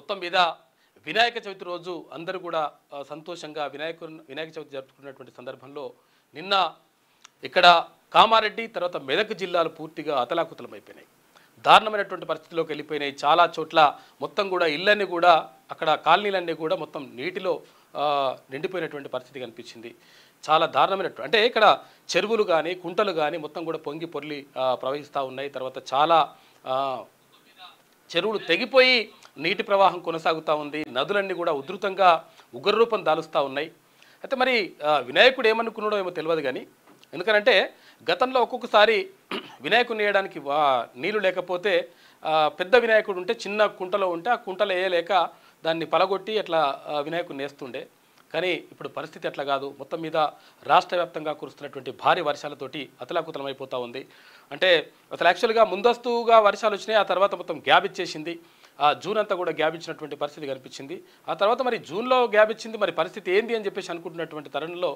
మొత్తం మీద వినాయక చవితి రోజు అందరూ కూడా సంతోషంగా వినాయక చవితి జరుపుకున్నటువంటి సందర్భంలో నిన్న ఇక్కడ కామారెడ్డి తర్వాత మెదక్ జిల్లాలు పూర్తిగా అతలాకుతలమైపోయినాయి. దారుణమైనటువంటి పరిస్థితిలోకి వెళ్ళిపోయినాయి. చాలా చోట్ల మొత్తం కూడా ఇళ్ళన్నీ కూడా అక్కడ కాలనీలన్నీ కూడా మొత్తం నీటిలో నిండిపోయినటువంటి పరిస్థితి కనిపించింది. చాలా దారుణమైనటువంటి అంటే ఇక్కడ చెరువులు కానీ కుంటలు కానీ మొత్తం కూడా పొంగి పొర్లి ప్రవహిస్తూ ఉన్నాయి. తర్వాత చాలా చెరువులు తెగిపోయి నీటి ప్రవాహం కొనసాగుతూ ఉంది. నదులన్నీ కూడా ఉధృతంగా ఉగ్రరూపం దాలుస్తూ ఉన్నాయి. అయితే మరి వినాయకుడు ఏమనుకున్నాడో ఏమో తెలియదు కానీ, ఎందుకంటే గతంలో ఒక్కొక్కసారి వినాయకుడిని వేయడానికి నీళ్లు లేకపోతే పెద్ద వినాయకుడు ఉంటే చిన్న కుంటలో ఉంటే ఆ కుంటలో వేయలేక దాన్ని పలగొట్టి అట్లా వినాయకుడిని వేస్తుండే. కానీ ఇప్పుడు పరిస్థితి అట్లా కాదు. మొత్తం మీద రాష్ట్ర వ్యాప్తంగా కురుస్తున్నటువంటి భారీ వర్షాలతోటి అతలాకుతలమైపోతూ ఉంది. అంటే అసలు యాక్చువల్గా ముందస్తుగా వర్షాలు వచ్చినాయి, ఆ తర్వాత మొత్తం గ్యాప్ ఇచ్చేసింది. జూన్ అంతా కూడా గ్యాప్ ఇచ్చినటువంటి పరిస్థితి కనిపించింది. ఆ తర్వాత మరి జూన్లో గ్యాప్ ఇచ్చింది, మరి పరిస్థితి ఏంది అని చెప్పేసి అనుకుంటున్నటువంటి తరుణంలో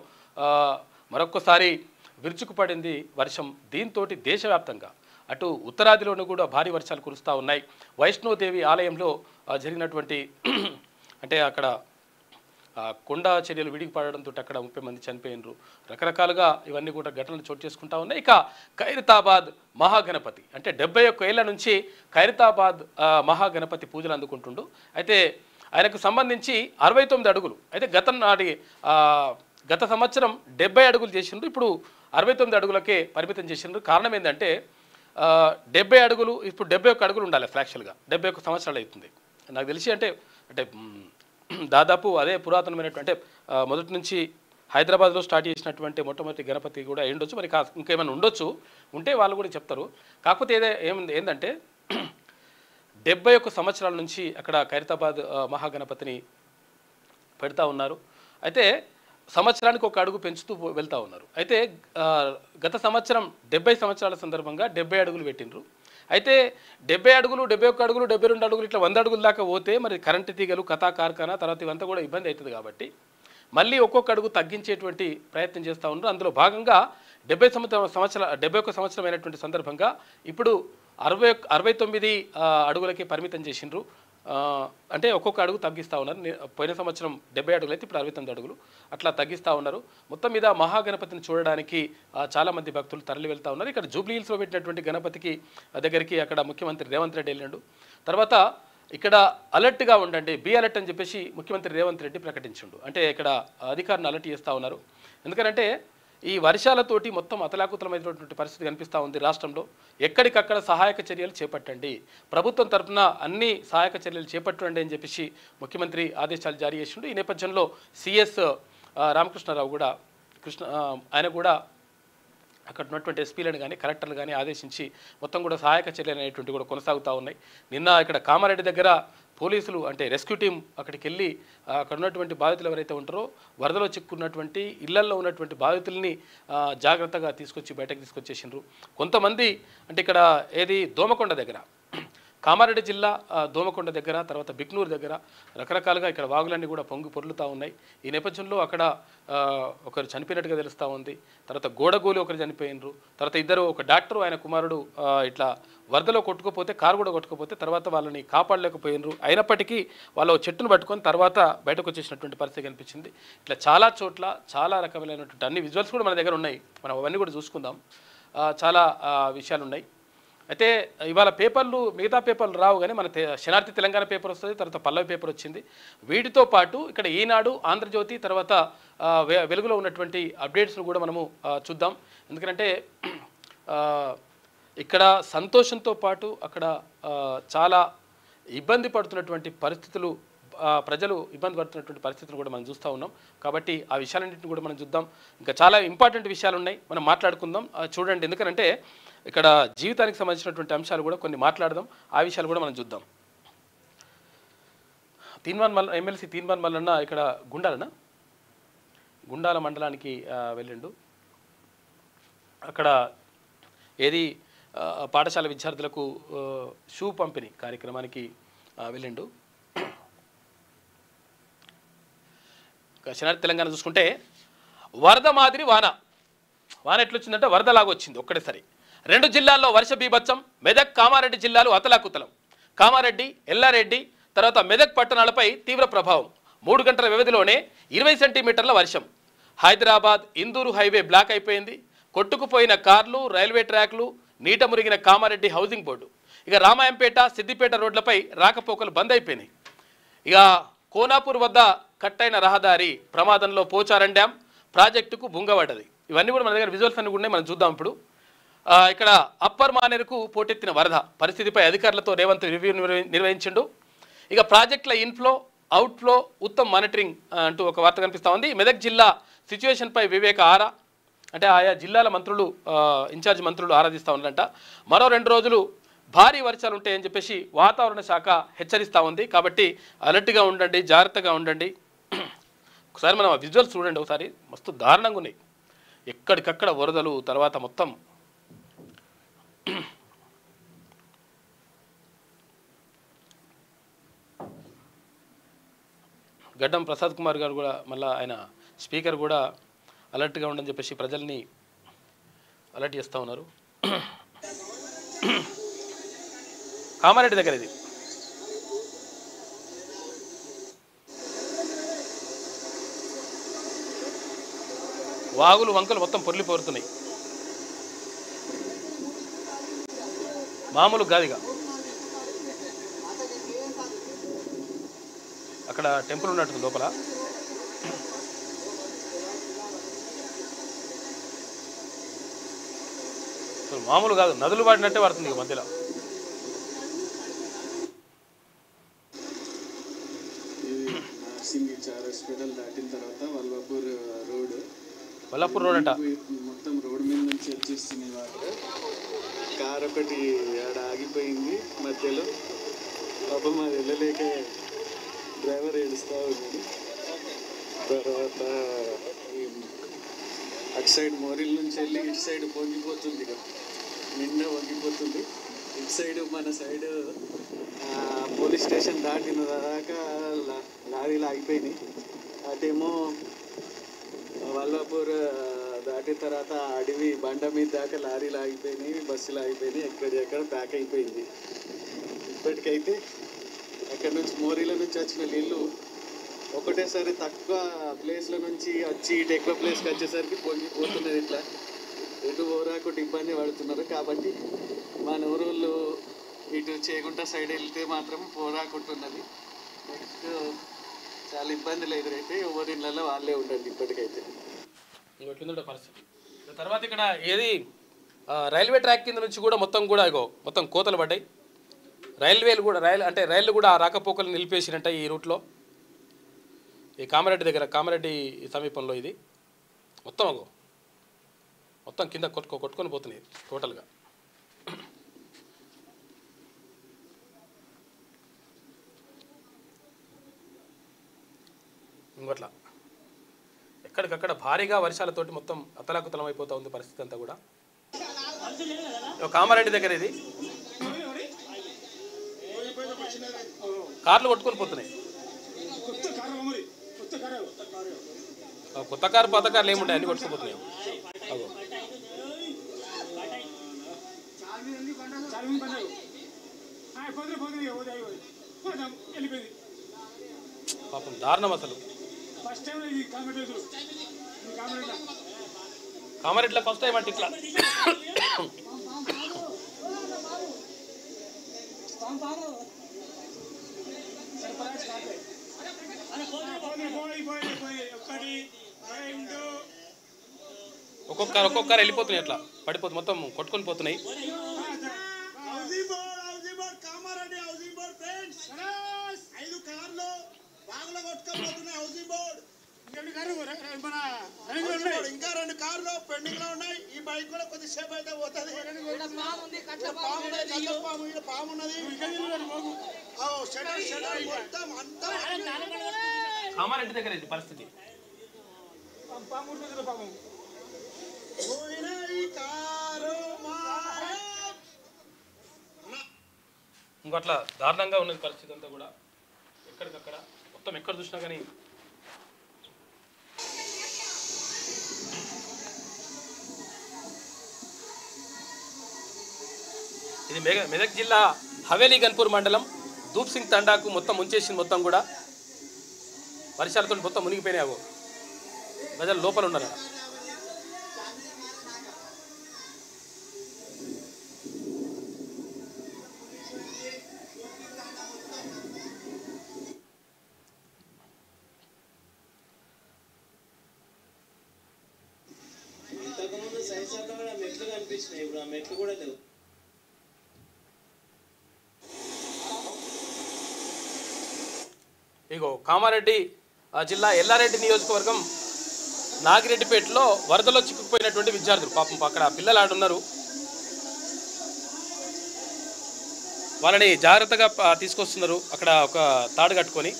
మరొక్కసారి విరుచుకుపడింది వర్షం. దీంతో దేశవ్యాప్తంగా అటు ఉత్తరాదిలోనూ కూడా భారీ వర్షాలు కురుస్తూ ఉన్నాయి. వైష్ణోదేవి ఆలయంలో జరిగినటువంటి అంటే అక్కడ కొండ చర్యలు విడిగి పడడంతో అక్కడ 30 మంది చనిపోయినరు. రకరకాలుగా ఇవన్నీ కూడా ఘటనలు చోటు చేసుకుంటా ఉన్నాయి. ఇక ఖైరతాబాద్ మహాగణపతి అంటే 71 ఏళ్ల నుంచి ఖైరతాబాద్ మహాగణపతి పూజలు అందుకుంటుండు. అయితే ఆయనకు సంబంధించి 69 అడుగులు అయితే గత సంవత్సరం 70 అడుగులు చేసిండ్రు. ఇప్పుడు 69 అడుగులకే పరిమితం చేసిండ్రు. కారణం ఏంటంటే 70 అడుగులు ఇప్పుడు 71 అడుగులు ఉండాలి. ఫ్రాక్షల్గా 71 సంవత్సరాలు అవుతుంది నాకు తెలిసి. అంటే దాదాపు అదే పురాతనమైనటువంటి మొదటి నుంచి హైదరాబాద్లో స్టార్ట్ చేసినటువంటి మొట్టమొదటి గణపతి కూడా ఉండొచ్చు. మరి ఇంకేమైనా ఉండొచ్చు, ఉంటే వాళ్ళు కూడా చెప్తారు. కాకపోతే ఏంటంటే 71 సంవత్సరాల నుంచి అక్కడ ఖైరతాబాద్ మహాగణపతిని పెడతా ఉన్నారు. అయితే సంవత్సరానికి ఒక అడుగు పెంచుతూ వెళ్తూ ఉన్నారు. అయితే గత సంవత్సరం 70 సంవత్సరాల సందర్భంగా 70 అడుగులు పెట్టినరు. అయితే 70 అడుగులు 71 అడుగులు 72 అడుగులు ఇట్లా 100 అడుగుల దాకా పోతే మరి కరెంటు తీగలు కథా కార్ఖానా తర్వాత ఇవంతా కూడా ఇబ్బంది అవుతుంది. కాబట్టి మళ్ళీ ఒక్కొక్క అడుగు తగ్గించేటువంటి ప్రయత్నం చేస్తూ ఉన్నారు. అందులో భాగంగా 71 సంవత్సరం అయినటువంటి సందర్భంగా ఇప్పుడు 69 అడుగులకి పరిమితం చేసిండ్రు. అంటే ఒక్కొక్క అడుగు తగ్గిస్తూ ఉన్నారు. పోయిన సంవత్సరం 70 అడుగులు అయితే ఇప్పుడు 69 అడుగులు అట్లా తగ్గిస్తూ ఉన్నారు. మొత్తం మీద మహాగణపతిని చూడడానికి చాలామంది భక్తులు తరలి వెళ్తూ ఉన్నారు. ఇక్కడ జూబ్లీ హిల్స్లో పెట్టినటువంటి గణపతికి దగ్గరికి అక్కడ ముఖ్యమంత్రి రేవంత్ రెడ్డి వెళ్ళిండు. తర్వాత ఇక్కడ అలర్ట్గా ఉండండి, బి అలర్ట్ అని చెప్పేసి ముఖ్యమంత్రి రేవంత్ రెడ్డి ప్రకటించిండు. అంటే ఇక్కడ అధికారులను అలర్ట్ చేస్తూ ఉన్నారు. ఎందుకంటే ఈ వర్షాలతోటి మొత్తం అతలాకుతలమైనటువంటి పరిస్థితి కనిపిస్తూ ఉంది రాష్ట్రంలో. ఎక్కడికక్కడ సహాయక చర్యలు చేపట్టండి, ప్రభుత్వం తరఫున అన్ని సహాయక చర్యలు చేపట్టండి అని చెప్పేసి ముఖ్యమంత్రి ఆదేశాలు జారీ చేసిండు. ఈ నేపథ్యంలో సిఎస్ రామకృష్ణారావు కూడా ఆయన కూడా అక్కడ ఉన్నటువంటి ఎస్పీలను కానీ కలెక్టర్లు కానీ ఆదేశించి మొత్తం కూడా సహాయక చర్యలు అనేటువంటి కూడా కొనసాగుతూ ఉన్నాయి. నిన్న ఇక్కడ కామారెడ్డి దగ్గర పోలీసులు అంటే రెస్క్యూ టీం అక్కడికి వెళ్ళి అక్కడ ఉన్నటువంటి బాధితులు ఎవరైతే ఉంటారో వరదలో చిక్కున్నటువంటి ఇళ్లల్లో ఉన్నటువంటి బాధితుల్ని జాగ్రత్తగా తీసుకొచ్చి బయటకు తీసుకొచ్చేసిండ్రు. కొంతమంది అంటే ఇక్కడ దోమకొండ దగ్గర కామారెడ్డి జిల్లా దోమకొండ దగ్గర తర్వాత బిక్నూరు దగ్గర రకరకాలుగా ఇక్కడ వాగులన్నీ కూడా పొంగి పొర్లుతూ ఉన్నాయి. ఈ నేపథ్యంలో అక్కడ ఒకరు చనిపోయినట్టుగా తెలుస్తూ ఉంది. తర్వాత గోడగోలు ఒకరు చనిపోయినరు. తర్వాత ఒక డాక్టర్ ఆయన కుమారుడు ఇట్లా వరదలో కొట్టుకుపోతే కారు కూడా కొట్టుకుపోతే తర్వాత వాళ్ళని కాపాడలేకపోయినరు. అయినప్పటికీ వాళ్ళు చెట్టును పట్టుకొని తర్వాత బయటకు వచ్చేసినటువంటి పరిస్థితి కనిపించింది. ఇట్లా చాలా చోట్ల చాలా రకమైనటువంటి అన్ని విజువల్స్ కూడా మన దగ్గర ఉన్నాయి. మనం అవన్నీ కూడా చూసుకుందాం. చాలా విషయాలు ఉన్నాయి. అయితే ఇవాళ మిగతా పేపర్లు రావు కానీ మన శనార్థి తెలంగాణ పేపర్ వస్తుంది, తర్వాత పల్లవి పేపర్ వచ్చింది. వీటితో పాటు ఇక్కడ ఈనాడు, ఆంధ్రజ్యోతి తర్వాత వెలుగులో ఉన్నటువంటి అప్డేట్స్ను కూడా మనము చూద్దాం. ఎందుకంటే ఇక్కడ సంతోషంతో పాటు అక్కడ చాలా ఇబ్బంది పడుతున్నటువంటి పరిస్థితులు, ప్రజలు ఇబ్బంది పడుతున్నటువంటి పరిస్థితులు కూడా మనం చూస్తూ ఉన్నాం. కాబట్టి ఆ విషయాలన్నింటిని కూడా మనం చూద్దాం. ఇంకా చాలా ఇంపార్టెంట్ విషయాలు ఉన్నాయి, మనం మాట్లాడుకుందాం. చూడండి, ఎందుకంటే ఇక్కడ జీవితానికి సంబంధించినటువంటి అంశాలు కూడా కొన్ని మాట్లాడదాం. ఆ విషయాలు కూడా మనం చూద్దాం. ఎమ్మెల్సీ తీన్మాన్ మల్లన్న ఇక్కడ గుండాల మండలానికి వెళ్ళిండు. అక్కడ పాఠశాల విద్యార్థులకు షూ పంపిణీ కార్యక్రమానికి వెళ్ళిండు. శనార్థి తెలంగాణ చూసుకుంటే వరద మాదిరి వాన ఎట్లొచ్చిందంటే వరదలాగా వచ్చింది ఒక్కటేసారి. 2 జిల్లాల్లో వర్ష బీభత్సం. మెదక్ కామారెడ్డి జిల్లాలు అతలాకుతలం. కామారెడ్డి, ఎల్లారెడ్డి తర్వాత మెదక్ పట్టణాలపై తీవ్ర ప్రభావం. 3 గంటల వ్యవధిలోనే 20 సెంటీమీటర్ల వర్షం. హైదరాబాద్ ఇందూరు హైవే బ్లాక్ అయిపోయింది. కొట్టుకుపోయిన కార్లు, రైల్వే ట్రాక్లు, నీట మురిగిన కామారెడ్డి హౌసింగ్ బోర్డు. ఇక రామాయంపేట, సిద్దిపేట రోడ్లపై రాకపోకలు బంద్ అయిపోయినాయి. ఇక కోనాపూర్ వద్ద కట్టైన రహదారి ప్రమాదంలో పోచారం డ్యామ్ ప్రాజెక్టుకు బుంగబడ్డది. ఇవన్నీ కూడా మన దగ్గర విజువల్స్ అన్ని కూడా మనం చూద్దాం. ఇప్పుడు ఇక్కడ అప్పర్ మానేరుకు పోటెత్తిన వరద పరిస్థితిపై అధికారులతో రేవంత్ రివ్యూ నిర్వహించిండు. ఇక ప్రాజెక్టుల ఇన్ఫ్లో, అవుట్ఫ్లో ఉత్తమ్ మానిటరింగ్ అంటూ ఒక వార్త కనిపిస్తూ ఉంది. మెదక్ జిల్లా సిచ్యువేషన్పై వివేక ఆరా, అంటే ఆయా జిల్లాల మంత్రులు, ఇన్ఛార్జ్ మంత్రులు ఆరాధిస్తూ ఉన్నారంట. మరో 2 రోజులు భారీ వర్షాలు ఉంటాయని చెప్పేసి వాతావరణ శాఖ హెచ్చరిస్తూ ఉంది. కాబట్టి అలర్ట్గా ఉండండి, జాగ్రత్తగా ఉండండి. ఒకసారి మనం విజువల్స్ చూడండి ఒకసారి, మస్తు దారుణంగా ఉన్నాయి. ఎక్కడికక్కడ వరదలు, తర్వాత మొత్తం గడ్డం ప్రసాద్ కుమార్ గారు కూడా మళ్ళీ ఆయన స్పీకర్ కూడా అలర్ట్గా ఉండని చెప్పేసి ప్రజల్ని అలర్ట్ చేస్తూ ఉన్నారు. కామారెడ్డి దగ్గర ఇది వాగులు వంకలు మొత్తం పొర్లిపోరుతున్నాయి. మామూలు గాదిగా అక్కడ టెంపుల్ ఉన్నట్టు లోపల. మామూలు కాదు, నదులు పడినట్టే పడుతుంది ఇక మధ్యలో. హాస్పిటల్ దాటిన తర్వాత వల్లాపూర్ రోడ్ అంట మొత్తం రోడ్ మీద నుంచి వచ్చేస్తుంది వాటర్. కార్ ఒకటి ఆడ ఆగిపోయింది మధ్యలో. పాపం అది వెళ్ళలేక డ్రైవర్ ఏడుస్తూ ఉన్నాడు. తర్వాత అటు సైడ్ మోరిల్ నుంచి వెళ్ళి ఇటు సైడ్ పొంగిపోతుంది, ఇక నిండా వంగిపోతుంది. ఇటు సైడ్ మన సైడ్ పోలీస్ స్టేషన్ దాటిన దాకా లారీలు ఆగిపోయినాయి. అటేమో వల్లాపూర్ దాటిన తర్వాత అడవి బండ మీద దాకా లారీలు ఆగిపోయినాయి, బస్సులు ఆగిపోయినాయి, ఎక్కడ ప్యాక్ అయిపోయింది. ఇప్పటికైతే అక్కడ నుంచి మోరీల నుంచి వచ్చిన నీళ్ళు ఒకటేసారి తక్కువ ప్లేస్ల నుంచి వచ్చి ఇటు ఎక్కువ ప్లేస్కి వచ్చేసరికి పొంగిపోతున్నది. ఇట్లా ఎటు పోరాకుండా ఇబ్బంది పడుతున్నారు. కాబట్టి మన ఊరోళ్ళు ఇటు చేగుంట సైడ్ వెళ్తే మాత్రం పోరాకుంటున్నది. నెక్స్ట్ చాలా ఇబ్బందులు ఎదురైతే ఎవరి ఇళ్ళలో వాళ్ళే ఉండండి ఇప్పటికైతే. పరిస్థితి తర్వాత ఇక్కడ ఏది రైల్వే ట్రాక్ కింద నుంచి కూడా మొత్తం కూడా మొత్తం కోతలు పడ్డాయి. రైళ్లు కూడా రాకపోకలు నిలిపేసినట్ట ఈ రూట్లో. ఈ కామారెడ్డి సమీపంలో ఇది మొత్తం కింద కొట్టుకొని పోతున్నాయి టోటల్గా. ఇంకట్లా ఎక్కడికక్కడ భారీగా వర్షాలతోటి మొత్తం అతలాకుతలం అయిపోతూ ఉంది పరిస్థితి అంతా కూడా. కామారెడ్డి దగ్గర ఇది కార్లు కొట్టుకొని పోతున్నాయి. కొత్త కారు పాత కార్లు ఏముంటాయి, అన్ని కొట్టుకుపోతున్నాయి. పాపం దారుణం అసలు. కామారెడ్డిలో ఫస్ట్ టైం అంటే ఇట్లా. ఒక్కొక్కరు వెళ్ళిపోతున్నాయి, అట్లా పడిపోతుంది, మొత్తం కొట్టుకొని పోతున్నాయి. ఇంకా 2 కార్లు పెండింగ్ లో ఉన్నాయి. ఈ బైక్ కూడా కొద్దిసేపు అయితే పోతుంది. పాము ఉన్నది. కామారెడ్డి దగ్గర ఇది పరిస్థితి. ఇంకట్లా దారుణంగా ఉన్నది పరిస్థితి అంతా కూడా. ఎక్కడికక్కడ మొత్తం ఎక్కడ చూసినా కానీ ఇది మెదక్ జిల్లా హవేలీ గన్పూర్ మండలం ధూప్ సింగ్ తండాకు మొత్తం ముంచేసింది, మొత్తం కూడా వర్షాలతో మొత్తం మునిగిపోయినాయి. ప్రజలు లోపల ఉన్నారు. ఇంతకుముందు సైన్స్లో కూడా మెట్లు కనిపించినాయి, ఇప్పుడు ఆ మెట్లు కూడా లేవు. ఇగో కామారెడ్డి జిల్లా ఎల్లారెడ్డి నియోజకవర్గం నాగిరెడ్డిపేటలో వరదలో చిక్కుకుపోయినటువంటి విద్యార్థులు, పాపం అక్కడ పిల్లలు ఆడున్నారు, వాళ్ళని జాగ్రత్తగా తీసుకొస్తున్నారు అక్కడ ఒక తాడు కట్టుకొని.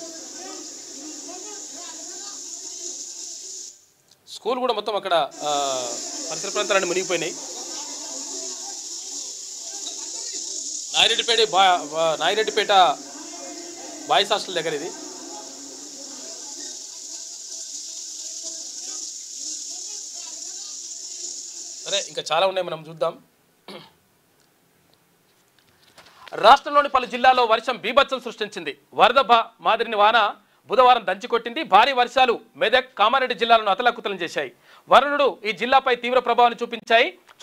స్కూల్ కూడా మొత్తం అక్కడ పరిసర ప్రాంతాలన్నీ మునిగిపోయినాయి. నాగిరెడ్డిపేట బాయ్స్ హాస్టల్ దగ్గర ఇది. సరే, ఇంకా చాలా ఉన్నాయి, మనం చూద్దాం. రాష్ట్రంలోని పలు జిల్లాల్లో వర్షం బీభత్సం సృష్టించింది. వరద మాదిరిని వాన బుధవారం దంచికొట్టింది. భారీ వర్షాలు మెదక్, కామారెడ్డి జిల్లాలను అతలాకుతలం చేశాయి. వరుణుడు ఈ జిల్లాపై తీవ్ర ప్రభావాన్ని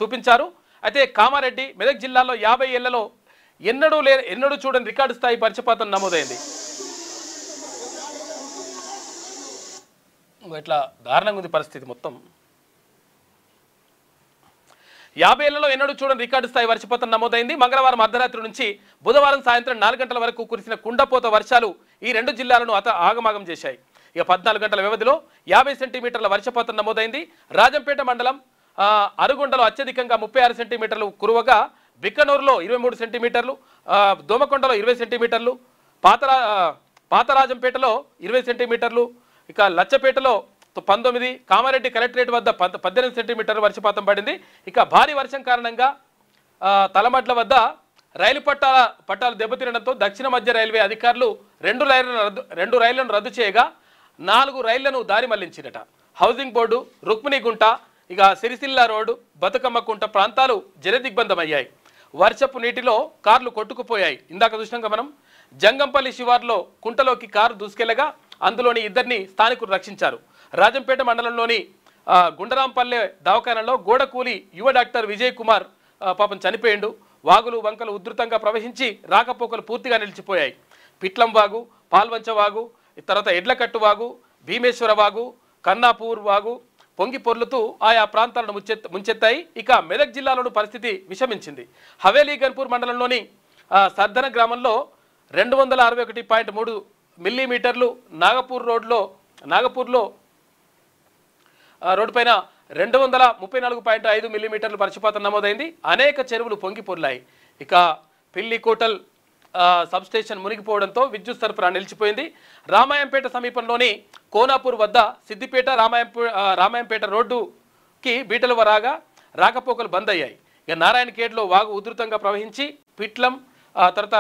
చూపించారు. అయితే కామారెడ్డి, మెదక్ జిల్లాలో 50 ఏళ్లలో ఎన్నడూ చూడని రికార్డు స్థాయి వర్షపాతం నమోదైంది. ఇట్లా దారుణంగా ఉంది పరిస్థితి మొత్తం. 50 ఏళ్లలో ఎన్నడూ చూడని రికార్డు స్థాయి వర్షపాతం నమోదైంది. మంగళవారం అర్ధరాత్రి నుంచి బుధవారం సాయంత్రం 4 గంటల వరకు కురిసిన కుండపోత వర్షాలు ఈ రెండు జిల్లాలను ఆగమాగం చేశాయి. ఇక 14 గంటల వ్యవధిలో 50 సెంటీమీటర్ల వర్షపాతం నమోదైంది. రాజంపేట మండలం అరుగుండలో అత్యధికంగా 36 సెంటీమీటర్లు కురువగా, బిక్కనూరులో 23 సెంటీమీటర్లు, దోమకొండలో 20 సెంటీమీటర్లు, పాతరాజంపేటలో 20 సెంటీమీటర్లు, ఇక లచ్చపేటలో 19, కామారెడ్డి కలెక్టరేట్ వద్ద 18 సెంటీమీటర్ల వర్షపాతం పడింది. ఇక భారీ వర్షం కారణంగా తలమడ్ల వద్ద రైలు పట్టాలు దెబ్బతినడంతో దక్షిణ మధ్య రైల్వే అధికారులు 2 రైళ్లను రద్దు చేయగా 4 రైళ్లను దారి మళ్లించినట. హౌసింగ్ బోర్డు, రుక్మిణిగుంట, ఇక సిరిసిల్ల రోడ్డు, బతుకమ్మకుంట ప్రాంతాలు జలదిగ్బంధమయ్యాయి. వర్షపు నీటిలో కార్లు కొట్టుకుపోయాయి. ఇందాక చూసినాక మనం జంగంపల్లి శివార్లో కుంటలోకి కారు దూసుకెళ్లగా అందులోని 2 స్థానికులు రక్షించారు. రాజంపేట మండలంలోని గుండరాంపల్లె దవాఖానలో గోడకూలి యువ డాక్టర్ విజయ్ కుమార్ పాపం చనిపోయిండు. వాగులు వంకలు ఉధృతంగా ప్రవహించి రాకపోకలు పూర్తిగా నిలిచిపోయాయి. పిట్లం వాగు, పాల్వంచ వాగు, తర్వాత ఎడ్లకట్టు వాగు, భీమేశ్వర వాగు, కన్నాపూర్ వాగు పొంగి పొర్లుతూ ఆయా ప్రాంతాలను ముంచెత్తాయి. ఇక మెదక్ జిల్లాలోని పరిస్థితి విషమించింది. హవేలీ గన్పూర్ మండలంలోని సర్దన గ్రామంలో 261.3 మిల్లీమీటర్లు, నాగపూర్లో రోడ్డు పైన 234.5 మిల్లీమీటర్లు వర్షపాతం నమోదైంది. అనేక చెరువులు పొంగి పొర్లాయి. ఇక పిల్లికోటల్ సబ్స్టేషన్ మునిగిపోవడంతో విద్యుత్ సరఫరా నిలిచిపోయింది. రామాయంపేట సమీపంలోని కోనాపూర్ వద్ద సిద్దిపేట రామాయంపేట రోడ్డుకి బీటలు రాగా రాకపోకలు బంద్ అయ్యాయి. ఇక నారాయణఖేడ్లో వాగు ఉధృతంగా ప్రవహించి పిట్లం తర్వాత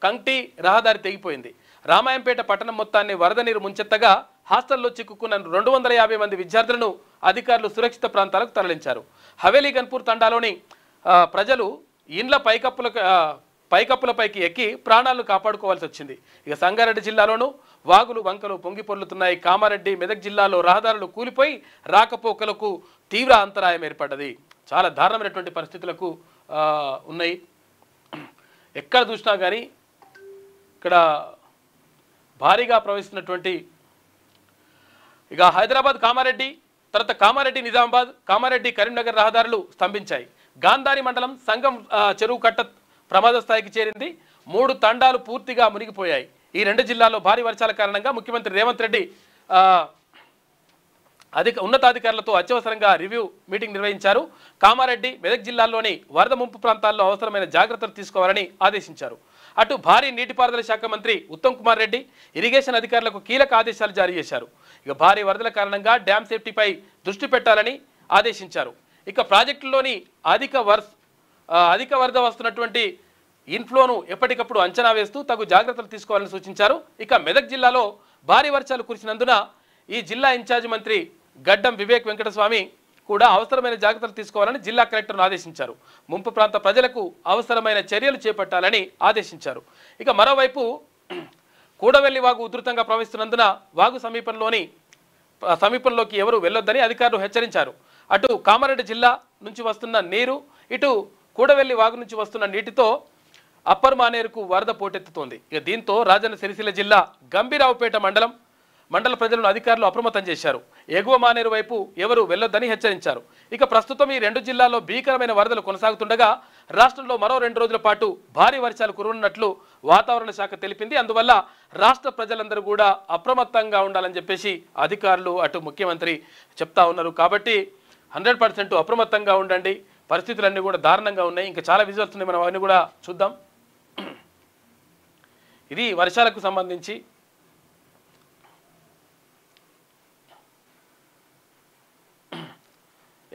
కంటి రహదారి తెగిపోయింది. రామాయంపేట పట్టణం మొత్తాన్ని వరద నీరు ముంచెత్తగా హాస్టల్లో చిక్కుకున్న 250 మంది విద్యార్థులను అధికారులు సురక్షిత ప్రాంతాలకు తరలించారు. హవేలీ గన్పూర్ తండాలోని ప్రజలు ఇండ్ల పైకప్పులపైకి ఎక్కి ప్రాణాలను కాపాడుకోవాల్సి వచ్చింది. ఇక సంగారెడ్డి జిల్లాలోనూ వాగులు వంకలు పొంగి పొర్లుతున్నాయి. కామారెడ్డి, మెదక్ జిల్లాలో రహదారులు కూలిపోయి రాకపోకలకు తీవ్ర అంతరాయం ఏర్పడ్డది. చాలా దారుణమైనటువంటి పరిస్థితులకు ఉన్నాయి. ఎక్కడ చూసినా కానీ ఇక్కడ భారీగా ప్రవహిస్తున్నటువంటి ఇక హైదరాబాద్ కామారెడ్డి, తర్వాత కామారెడ్డి నిజామాబాద్, కామారెడ్డి కరీంనగర్ రహదారులు స్తంభించాయి. గాంధారి మండలం సంగం చెరువు కట్ట ప్రమాద స్థాయికి చేరింది. 3 తండాలు పూర్తిగా మునిగిపోయాయి. ఈ 2 జిల్లాల్లో భారీ వర్షాల కారణంగా ముఖ్యమంత్రి రేవంత్ రెడ్డి ఉన్నతాధికారులతో అత్యవసరంగా రివ్యూ మీటింగ్ నిర్వహించారు. కామారెడ్డి, మెదక్ జిల్లాల్లోని వరద ముంపు ప్రాంతాల్లో అవసరమైన జాగ్రత్తలు తీసుకోవాలని ఆదేశించారు. అటు భారీ నీటిపారుదల శాఖ మంత్రి ఉత్తమ్ కుమార్ రెడ్డి ఇరిగేషన్ అధికారులకు కీలక ఆదేశాలు జారీ చేశారు. ఇక భారీ వరదల కారణంగా డ్యామ్ సేఫ్టీపై దృష్టి పెట్టాలని ఆదేశించారు. ఇక ప్రాజెక్టుల్లోని అధిక వరద వస్తున్నటువంటి ఇన్ఫ్లోను ఎప్పటికప్పుడు అంచనా వేస్తూ తగు జాగ్రత్తలు తీసుకోవాలని సూచించారు. ఇక మెదక్ జిల్లాలో భారీ వర్షాలు కురిసినందున ఈ జిల్లా ఇన్ఛార్జ్ మంత్రి గడ్డం వివేక్ వెంకటస్వామి కూడా అవసరమైన జాగ్రత్తలు తీసుకోవాలని జిల్లా కలెక్టర్ను ఆదేశించారు. ముంపు ప్రాంత ప్రజలకు అవసరమైన చర్యలు చేపట్టాలని ఆదేశించారు. ఇక మరోవైపు కూడవెల్లి వాగు ఉధృతంగా ప్రవహిస్తున్నందున వాగు సమీపంలోకి ఎవరు వెళ్లొద్దని అధికారులు హెచ్చరించారు. అటు కామారెడ్డి జిల్లా నుంచి వస్తున్న నీరు, ఇటు కూడవెల్లి వాగు నుంచి వస్తున్న నీటితో అప్పర్ మానేరుకు వరద పోటెత్తుతోంది. ఇక దీంతో రాజన్న సిరిసిల్ల జిల్లా గంభీరావుపేట మండల ప్రజలను అధికారులు అప్రమత్తం చేశారు. ఎగువ మానేరు వైపు ఎవరు వెళ్లొద్దని హెచ్చరించారు. ఇక ప్రస్తుతం ఈ 2 జిల్లాల్లో భీకరమైన వరదలు కొనసాగుతుండగా రాష్ట్రంలో మరో 2 రోజుల పాటు భారీ వర్షాలు కురవనున్నట్లు వాతావరణ శాఖ తెలిపింది. అందువల్ల రాష్ట్ర ప్రజలందరూ కూడా అప్రమత్తంగా ఉండాలని చెప్పేసి అధికారులు అటు ముఖ్యమంత్రి చెప్తా ఉన్నారు. కాబట్టి 100% అప్రమత్తంగా ఉండండి. పరిస్థితులన్నీ కూడా దారుణంగా ఉన్నాయి. ఇంకా చాలా విజువల్స్ ఉన్నాయి, మనం అవన్నీ కూడా చూద్దాం. ఇది వర్షాలకు సంబంధించి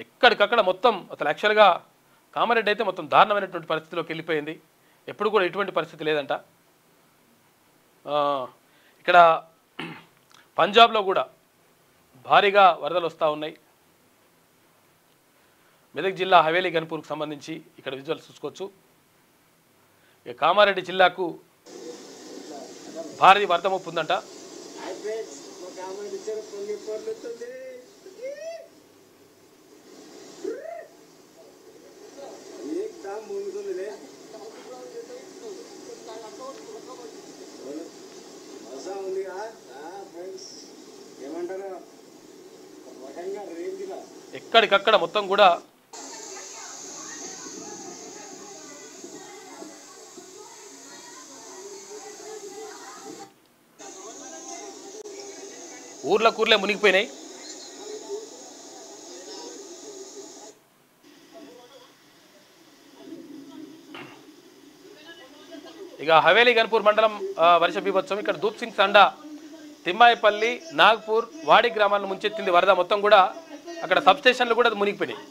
ఎక్కడికక్కడ మొత్తం అసలు యాక్చువల్గా కామారెడ్డి అయితే మొత్తం దారుణమైనటువంటి పరిస్థితిలోకి వెళ్ళిపోయింది. ఎప్పుడు కూడా ఇటువంటి పరిస్థితి లేదంట. ఇక్కడ పంజాబ్లో కూడా భారీగా వరదలు వస్తూ ఉన్నాయి. మెదక్ జిల్లా హవేలీ గన్పూర్కు సంబంధించి ఇక్కడ విజువల్స్ చూసుకోవచ్చు. ఇక కామారెడ్డి జిల్లాకు భారీ వరద ముప్పు ఉందంట. ఎక్కడికక్కడ మొత్తం కూడా ఊర్లే మునిగిపోయినాయి. ఇక హవేలీ గన్పూర్ మండలం వర్ష బీభత్సం. ఇక్కడ దూప్ సింగ్ సండా, తిమ్మాయిపల్లి, నాగ్పూర్, వాడి గ్రామాలను ముంచెత్తింది వరద. మొత్తం కూడా అక్కడ సబ్స్టేషన్లు కూడా మునిగిపోయినాయి.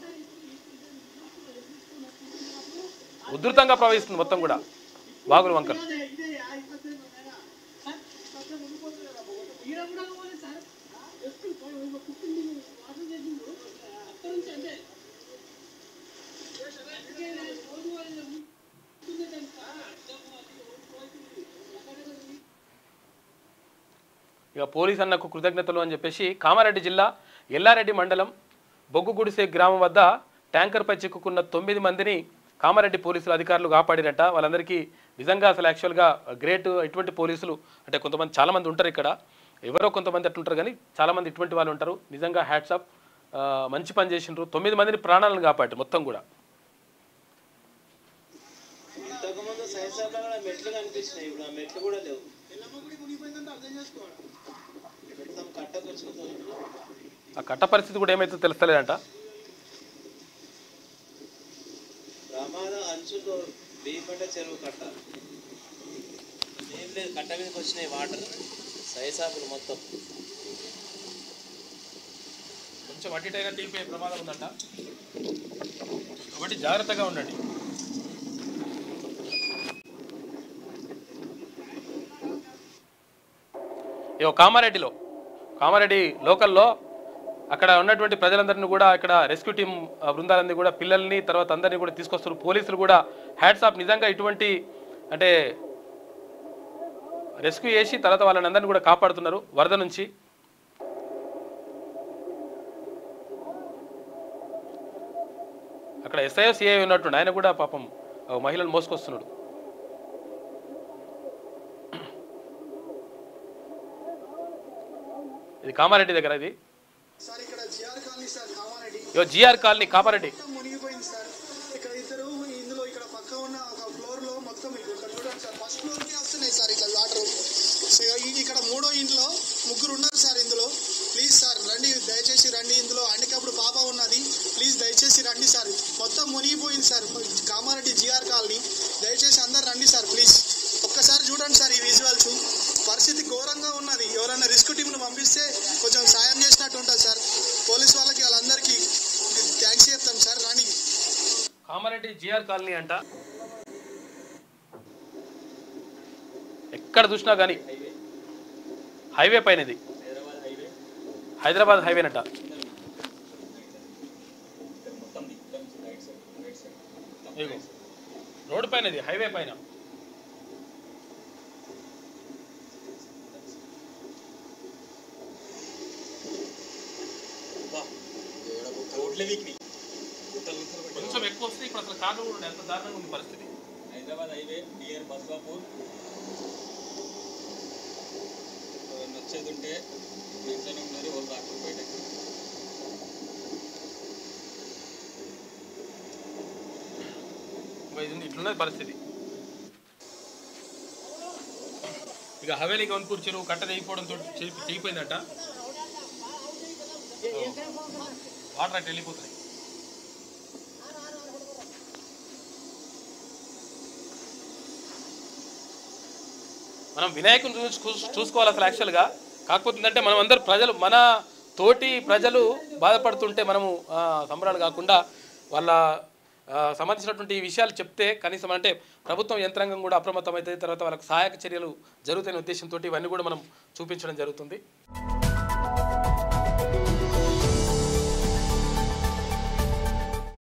ఉధృతంగా ప్రవహిస్తుంది మొత్తం కూడా వాగులు వంకలు. ఇక పోలీస్ అన్నకు కృతజ్ఞతలు అని చెప్పేసి కామారెడ్డి జిల్లా ఎల్లారెడ్డి మండలం బొగ్గుగుడిసే గ్రామం వద్ద ట్యాంకర్పై చిక్కుకున్న 9 మందిని కామారెడ్డి పోలీసులు అధికారులు కాపాడినట్ట. వాళ్ళందరికీ నిజంగా అసలు యాక్చువల్గా గ్రేట్. ఇటువంటి పోలీసులు అంటే కొంతమంది చాలామంది ఉంటారు ఇక్కడ, ఎవరో కొంతమంది అట్లుంటారు కానీ చాలామంది ఇటువంటి వాళ్ళు ఉంటారు. నిజంగా హ్యాట్స్ ఆఫ్, మంచి పని చేసిండ్రు. 9 మందిని ప్రాణాలను కాపాడారు మొత్తం కూడా. ఆ కట్ట పరిస్థితి కూడా ఏమైతే తెలుస్తలేదంట. ప్రమాదం అంచుతో బీపంట చెరువు కట్ట ఏం లేదు, కట్ట మీదకి వచ్చినాయి వాటర్, సైసాపులు మొత్తం కొంచెం అటు ఇటైనా దిగిపోయే ప్రమాదం ఉందంట. కాబట్టి జాగ్రత్తగా ఉండండి. కామారెడ్డి లోకల్లో అక్కడ ఉన్నటువంటి ప్రజలందరినీ కూడా ఇక్కడ రెస్క్యూ టీం బృందాలన్నీ కూడా పిల్లల్ని తర్వాత అందరినీ కూడా తీసుకొస్తారు. పోలీసులు కూడా హ్యాట్స్ ఆఫ్, నిజంగా ఇటువంటి అంటే రెస్క్యూ చేసి తర్వాత వాళ్ళని అందరినీ కూడా కాపాడుతున్నారు వరద నుంచి. అక్కడ ఎస్ఐఓ సిఐ ఉన్నట్టు ఆయన కూడా పాపం మహిళలు మోసుకొస్తున్నాడు. ఇది కామారెడ్డి దగ్గర. ఇది జిఆర్ కాలనీ కామారెడ్డి. మునిగిపోయింది సార్. ఇక్కడ ఇద్దరు ఇందులో ఇక్కడ పక్క ఉన్న ఒక ఫ్లోర్ లో మొత్తం ఇక్కడ చూడండి సార్, ఫస్ట్ ఫ్లోర్ కి వస్తున్నాయి సార్ ఇక్కడ వాటర్. ఇక్కడ 3వ ఇంట్లో 3 ఉన్నారు సార్ ఇందులో. ప్లీజ్ సార్ రండి, దయచేసి రండి. ఇందులో హ్యాండిక్యాప్డ్ పాప ఉన్నది, ప్లీజ్ దయచేసి రండి సార్. మొత్తం మునిగిపోయింది సార్ కామారెడ్డి జిఆర్ కాలనీ. దయచేసి అందరు రండి సార్ ప్లీజ్. ఒక్కసారి చూడండి సార్ ఈ విజువల్స్. పరిస్థితి ఘోరంగా ఉన్నది. ఎవరైనా రెస్క్యూ టీంను పంపిస్తే కొంచెం సాయం చేసినట్టు ఉంటుంది సార్. పోలీస్ వాళ్ళకి వాళ్ళందరికీ థ్యాంక్స్ చెప్తాను సార్. రాణి కామారెడ్డి జిఆర్ కాలనీ అంట. ఎక్కడ చూసినా కానీ హైవే పైన, ఇది హైదరాబాద్ హైవేనట. రోడ్డు పైన, ఇది హైవే పైన. హైవేకి కొంచెం ఎక్కువ వస్తే ఇప్పుడు అసలు కార్లు కూడా ఎంత దారుణంగా ఉంది పరిస్థితి. హైదరాబాద్ హైవే నియర్ బస్వాపూర్ నచ్చేది ఉంటే ఇంట్లోనే ఉన్నారు వాళ్ళు రాకుండా బయటకి. ఇట్లున్నది పరిస్థితి. ఇక హవేలీ గౌన్పూర్ చెరువు కట్ట తెగిపోవడంతో తెగిపోయిందట. వాటర్ అటు వెళ్ళిపోతున్నాయి. మనం వినాయకుని చూసుకోవాలి అసలు యాక్చువల్గా. కాకపోతే ఏంటంటే మనం అందరు ప్రజలు, మన తోటి ప్రజలు బాధపడుతుంటే మనము సంబరాలు కాకుండా వాళ్ళ సంబంధించినటువంటి విషయాలు చెప్తే కనీసం అంటే ప్రభుత్వం యంత్రాంగం కూడా అప్రమత్తమైతే తర్వాత వాళ్ళకు సహాయక చర్యలు జరుగుతున్న ఉద్దేశంతో ఇవన్నీ కూడా మనం చూపించడం జరుగుతుంది.